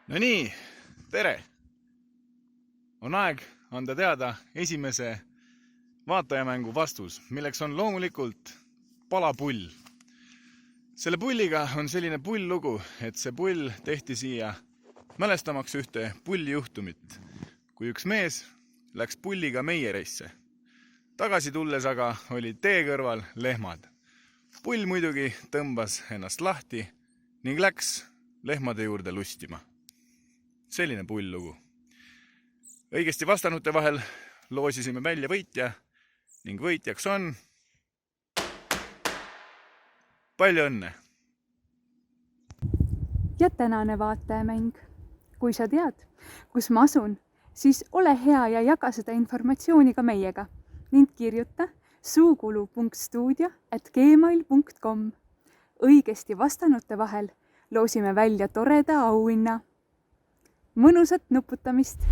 No nii, tere! On aeg anda teada esimese vaatajamängu vastus, milleks on loomulikult palapull. Selle pulliga on selline pulllugu, et see pull tehti siia mälestamaks ühte pulljuhtumit, kui üks mees läks pulliga meierisse. Tagasi tulles aga olid tee kõrval lehmad. Pull muidugi tõmbas ennast lahti ning läks lehmade juurde lustima. Selline pulllugu. Õigesti vastanute vahel loosisime välja võitja ning võitjaks on... Palju õnne! Ja tänane vaatajamäng. Kui sa tead, kus ma asun, siis ole hea ja jaga seda informatsiooni ka meiega ning kirjuta suukulu.stuudio@gmail.com. Õigesti vastanute vahel loosime välja toreda auhinna. Mõnusat nuputamist!